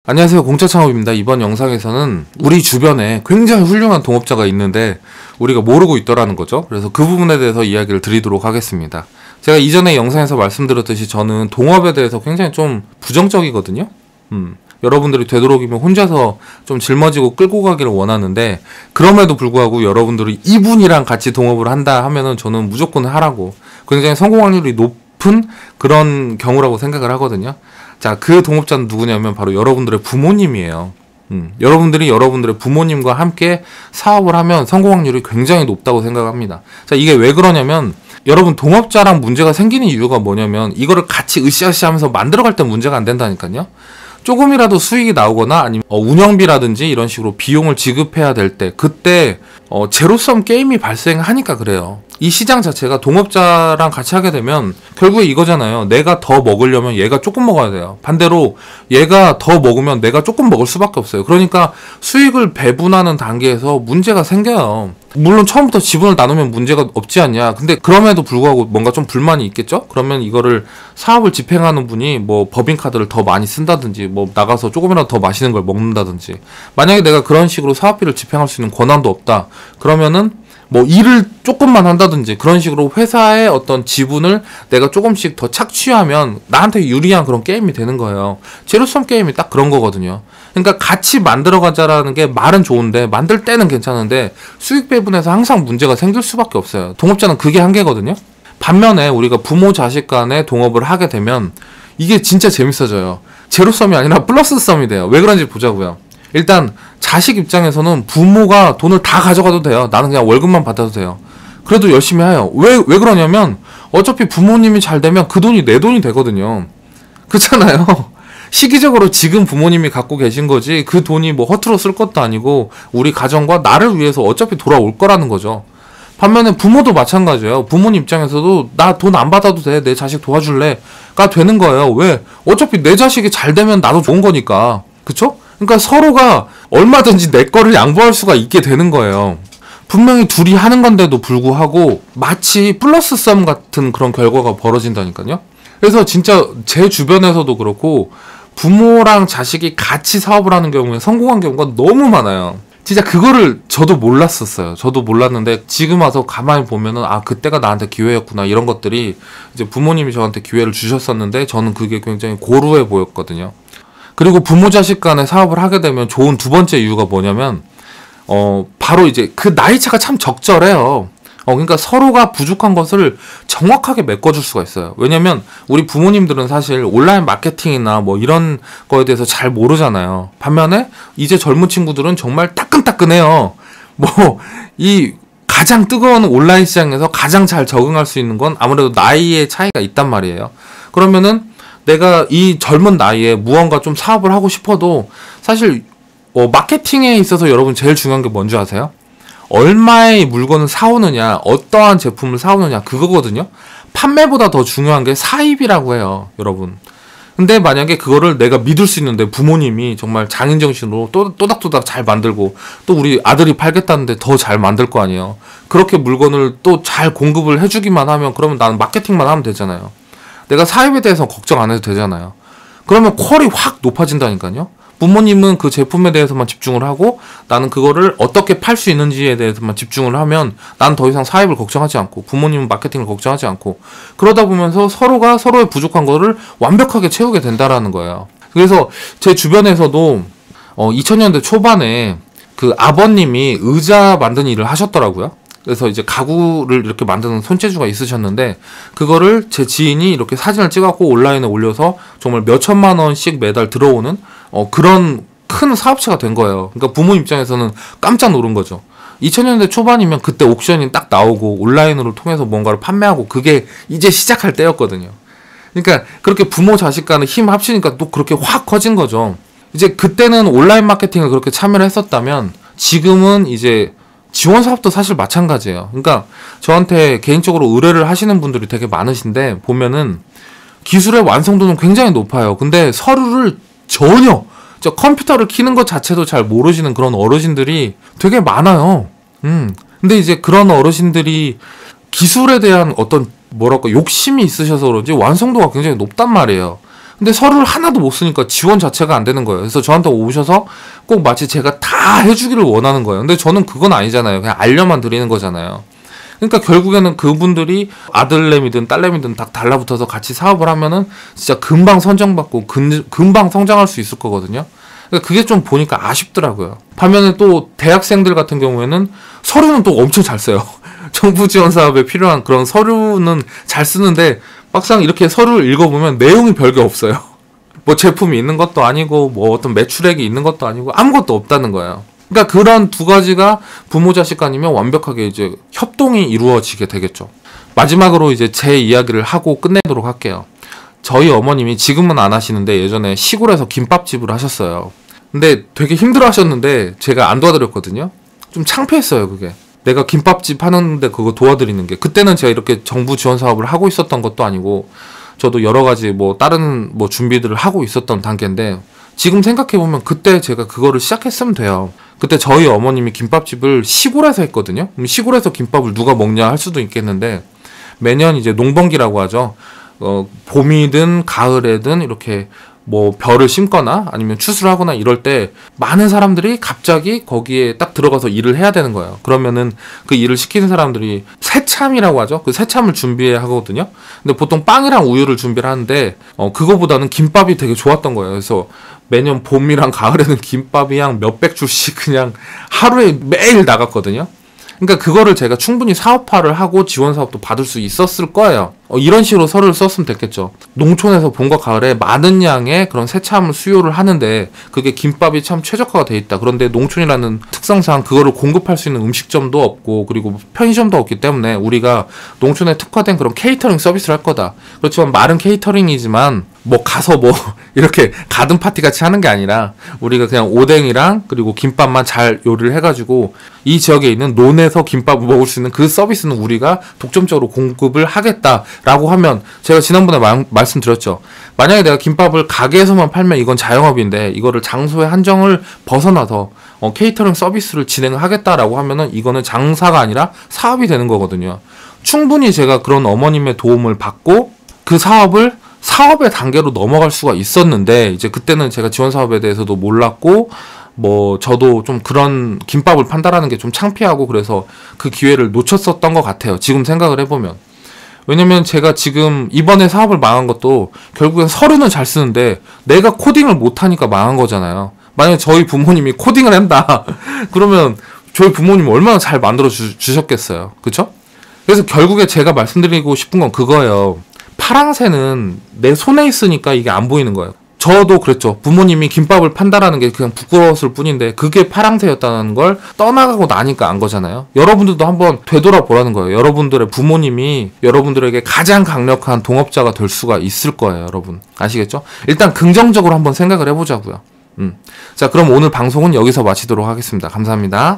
안녕하세요, 공짜창업입니다. 이번 영상에서는 우리 주변에 굉장히 훌륭한 동업자가 있는데 우리가 모르고 있더라는 거죠. 그래서 그 부분에 대해서 이야기를 드리도록 하겠습니다. 제가 이전에 영상에서 말씀드렸듯이 저는 동업에 대해서 굉장히 좀 부정적이거든요. 여러분들이 되도록이면 혼자서 좀 짊어지고 끌고 가기를 원하는데, 그럼에도 불구하고 여러분들이 이분이랑 같이 동업을 한다 하면은 저는 무조건 하라고, 굉장히 성공 확률이 높은 그런 경우라고 생각을 하거든요. 자, 그 동업자는 누구냐면 바로 여러분들의 부모님이에요. 여러분들이 여러분들의 부모님과 함께 사업을 하면 성공 확률이 굉장히 높다고 생각합니다. 자, 이게 왜 그러냐면, 여러분 동업자랑 문제가 생기는 이유가 뭐냐면 이거를 같이 으쌰으쌰 하면서 만들어갈 때 문제가 안 된다니까요. 조금이라도 수익이 나오거나 아니면 운영비라든지 이런 식으로 비용을 지급해야 될 때, 그때 제로섬 게임이 발생하니까 그래요. 이 시장 자체가 동업자랑 같이 하게 되면 결국에 이거잖아요. 내가 더 먹으려면 얘가 조금 먹어야 돼요. 반대로 얘가 더 먹으면 내가 조금 먹을 수밖에 없어요. 그러니까 수익을 배분하는 단계에서 문제가 생겨요. 물론 처음부터 지분을 나누면 문제가 없지 않냐. 근데 그럼에도 불구하고 뭔가 좀 불만이 있겠죠? 그러면 이거를 사업을 집행하는 분이 뭐 법인카드를 더 많이 쓴다든지, 뭐 나가서 조금이라도 더 맛있는 걸 먹는다든지, 만약에 내가 그런 식으로 사업비를 집행할 수 있는 권한도 없다. 그러면은 뭐 일을 조금만 한다든지 그런 식으로 회사의 어떤 지분을 내가 조금씩 더 착취하면 나한테 유리한 그런 게임이 되는 거예요. 제로섬 게임이 딱 그런 거거든요. 그러니까 같이 만들어가자라는 게 말은 좋은데, 만들 때는 괜찮은데 수익 배분에서 항상 문제가 생길 수밖에 없어요. 동업자는 그게 한계거든요. 반면에 우리가 부모 자식 간에 동업을 하게 되면 이게 진짜 재밌어져요. 제로섬이 아니라 플러스 썸이 돼요. 왜 그런지 보자고요. 일단 자식 입장에서는 부모가 돈을 다 가져가도 돼요. 나는 그냥 월급만 받아도 돼요. 그래도 열심히 해요. 왜 그러냐면 어차피 부모님이 잘 되면 그 돈이 내 돈이 되거든요. 그렇잖아요. 시기적으로 지금 부모님이 갖고 계신 거지, 그 돈이 뭐 허투루 쓸 것도 아니고 우리 가정과 나를 위해서 어차피 돌아올 거라는 거죠. 반면에 부모도 마찬가지예요. 부모님 입장에서도 나 돈 안 받아도 돼, 내 자식 도와줄래 가 되는 거예요. 왜? 어차피 내 자식이 잘 되면 나도 좋은 거니까. 그쵸? 그러니까 서로가 얼마든지 내 거를 양보할 수가 있게 되는 거예요. 분명히 둘이 하는 건데도 불구하고 마치 플러스 썸 같은 그런 결과가 벌어진다니까요. 그래서 진짜 제 주변에서도 그렇고 부모랑 자식이 같이 사업을 하는 경우에 성공한 경우가 너무 많아요. 진짜 그거를 저도 몰랐었어요. 저도 몰랐는데 지금 와서 가만히 보면은 아, 그때가 나한테 기회였구나. 이런 것들이 이제 부모님이 저한테 기회를 주셨었는데 저는 그게 굉장히 고루해 보였거든요. 그리고 부모 자식 간에 사업을 하게 되면 좋은 두 번째 이유가 뭐냐면 바로 이제 그 나이 차가 참 적절해요. 그러니까 서로가 부족한 것을 정확하게 메꿔줄 수가 있어요. 왜냐면 우리 부모님들은 사실 온라인 마케팅이나 뭐 이런 거에 대해서 잘 모르잖아요. 반면에 이제 젊은 친구들은 정말 따끈따끈해요. 뭐 이 가장 뜨거운 온라인 시장에서 가장 잘 적응할 수 있는 건 아무래도 나이의 차이가 있단 말이에요. 그러면은 내가 이 젊은 나이에 무언가 좀 사업을 하고 싶어도 사실 마케팅에 있어서 여러분 제일 중요한 게 뭔지 아세요? 얼마의 물건을 사오느냐, 어떠한 제품을 사오느냐, 그거거든요. 판매보다 더 중요한 게 사입이라고 해요, 여러분. 근데 만약에 그거를 내가 믿을 수 있는데 부모님이 정말 장인정신으로 또닥또닥 잘 만들고, 또 우리 아들이 팔겠다는데 더 잘 만들 거 아니에요. 그렇게 물건을 또 잘 공급을 해주기만 하면 그러면 나는 마케팅만 하면 되잖아요. 내가 사입에 대해서 걱정 안 해도 되잖아요. 그러면 퀄이 확 높아진다니까요. 부모님은 그 제품에 대해서만 집중을 하고 나는 그거를 어떻게 팔 수 있는지에 대해서만 집중을 하면 난 더 이상 사입을 걱정하지 않고, 부모님은 마케팅을 걱정하지 않고, 그러다 보면서 서로가 서로의 부족한 거를 완벽하게 채우게 된다라는 거예요. 그래서 제 주변에서도 2000년대 초반에 그 아버님이 의자 만드는 일을 하셨더라고요. 그래서 이제 가구를 이렇게 만드는 손재주가 있으셨는데 그거를 제 지인이 이렇게 사진을 찍어갖고 온라인에 올려서 정말 몇 천만 원씩 매달 들어오는 그런 큰 사업체가 된 거예요. 그러니까 부모 입장에서는 깜짝 놀란 거죠. 2000년대 초반이면 그때 옥션이 딱 나오고 온라인으로 통해서 뭔가를 판매하고 그게 이제 시작할 때였거든요. 그러니까 그렇게 부모 자식 간에 힘 합치니까 또 그렇게 확 커진 거죠. 이제 그때는 온라인 마케팅을 그렇게 참여를 했었다면 지금은 이제 지원 사업도 사실 마찬가지예요. 그러니까 저한테 개인적으로 의뢰를 하시는 분들이 되게 많으신데 보면은 기술의 완성도는 굉장히 높아요. 근데 서류를 전혀, 저 컴퓨터를 키는 것 자체도 잘 모르시는 그런 어르신들이 되게 많아요. 근데 이제 그런 어르신들이 기술에 대한 어떤 뭐랄까 욕심이 있으셔서 그런지 완성도가 굉장히 높단 말이에요. 근데 서류를 하나도 못 쓰니까 지원 자체가 안 되는 거예요. 그래서 저한테 오셔서 꼭 마치 제가 다 해주기를 원하는 거예요. 근데 저는 그건 아니잖아요. 그냥 알려만 드리는 거잖아요. 그러니까 결국에는 그분들이 아들내미든 딸내미든 다 달라붙어서 같이 사업을 하면은 진짜 금방 선정받고 금방 성장할 수 있을 거거든요. 그러니까 그게 좀 보니까 아쉽더라고요. 반면에 또 대학생들 같은 경우에는 서류는 또 엄청 잘 써요. 정부 지원 사업에 필요한 그런 서류는 잘 쓰는데 막상 이렇게 서류를 읽어보면 내용이 별게 없어요. 뭐 제품이 있는 것도 아니고 뭐 어떤 매출액이 있는 것도 아니고 아무것도 없다는 거예요. 그러니까 그런 두 가지가 부모 자식 간이면 완벽하게 이제 협동이 이루어지게 되겠죠. 마지막으로 이제 제 이야기를 하고 끝내도록 할게요. 저희 어머님이 지금은 안 하시는데 예전에 시골에서 김밥집을 하셨어요. 근데 되게 힘들어 하셨는데 제가 안 도와드렸거든요. 좀 창피했어요, 그게. 내가 김밥집 하는데 그거 도와드리는 게. 그때는 제가 이렇게 정부 지원 사업을 하고 있었던 것도 아니고 저도 여러 가지 뭐 다른 뭐 준비들을 하고 있었던 단계인데 지금 생각해보면 그때 제가 그거를 시작했으면 돼요. 그때 저희 어머님이 김밥집을 시골에서 했거든요. 그럼 시골에서 김밥을 누가 먹냐 할 수도 있겠는데 매년 이제 농번기라고 하죠. 봄이든 가을에든 이렇게 뭐 벼를 심거나 아니면 추수를 하거나 이럴 때 많은 사람들이 갑자기 거기에 딱 들어가서 일을 해야 되는 거예요. 그러면은 그 일을 시키는 사람들이 새참이라고 하죠. 그 새참을 준비해야 하거든요. 근데 보통 빵이랑 우유를 준비를 하는데 그거보다는 김밥이 되게 좋았던 거예요. 그래서 매년 봄이랑 가을에는 김밥이 한 몇백 줄씩 그냥 하루에 매일 나갔거든요. 그러니까 그거를 제가 충분히 사업화를 하고 지원 사업도 받을 수 있었을 거예요. 이런 식으로 서류를 썼으면 됐겠죠. 농촌에서 봄과 가을에 많은 양의 그런 새참을 수요를 하는데 그게 김밥이 참 최적화가 돼 있다. 그런데 농촌이라는 특성상 그거를 공급할 수 있는 음식점도 없고 그리고 편의점도 없기 때문에 우리가 농촌에 특화된 그런 케이터링 서비스를 할 거다. 그렇지만 말은 케이터링이지만 뭐 가서 뭐 이렇게 가든 파티 같이 하는 게 아니라 우리가 그냥 오뎅이랑 그리고 김밥만 잘 요리를 해가지고 이 지역에 있는 논에서 김밥을 먹을 수 있는 그 서비스는 우리가 독점적으로 공급을 하겠다라고 하면 제가 지난번에 말씀드렸죠. 만약에 내가 김밥을 가게에서만 팔면 이건 자영업인데 이거를 장소의 한정을 벗어나서 케이터링 서비스를 진행을 하겠다라고 하면은 이거는 장사가 아니라 사업이 되는 거거든요. 충분히 제가 그런 어머님의 도움을 받고 그 사업의 단계로 넘어갈 수가 있었는데 이제 그때는 제가 지원 사업에 대해서도 몰랐고 뭐 저도 좀 그런 김밥을 판다라는 게 좀 창피하고 그래서 그 기회를 놓쳤었던 것 같아요. 지금 생각을 해보면. 왜냐면 제가 지금 이번에 사업을 망한 것도 결국엔 서류는 잘 쓰는데 내가 코딩을 못하니까 망한 거잖아요. 만약에 저희 부모님이 코딩을 한다 그러면 저희 부모님 얼마나 잘 만들어 주셨겠어요. 그쵸? 그래서 결국에 제가 말씀드리고 싶은 건 그거예요. 파랑새는 내 손에 있으니까 이게 안 보이는 거예요. 저도 그랬죠. 부모님이 김밥을 판다라는 게 그냥 부끄러웠을 뿐인데 그게 파랑새였다는 걸 떠나가고 나니까 안 거잖아요. 여러분들도 한번 되돌아보라는 거예요. 여러분들의 부모님이 여러분들에게 가장 강력한 동업자가 될 수가 있을 거예요. 여러분 아시겠죠? 일단 긍정적으로 한번 생각을 해보자고요. 자, 그럼 오늘 방송은 여기서 마치도록 하겠습니다. 감사합니다.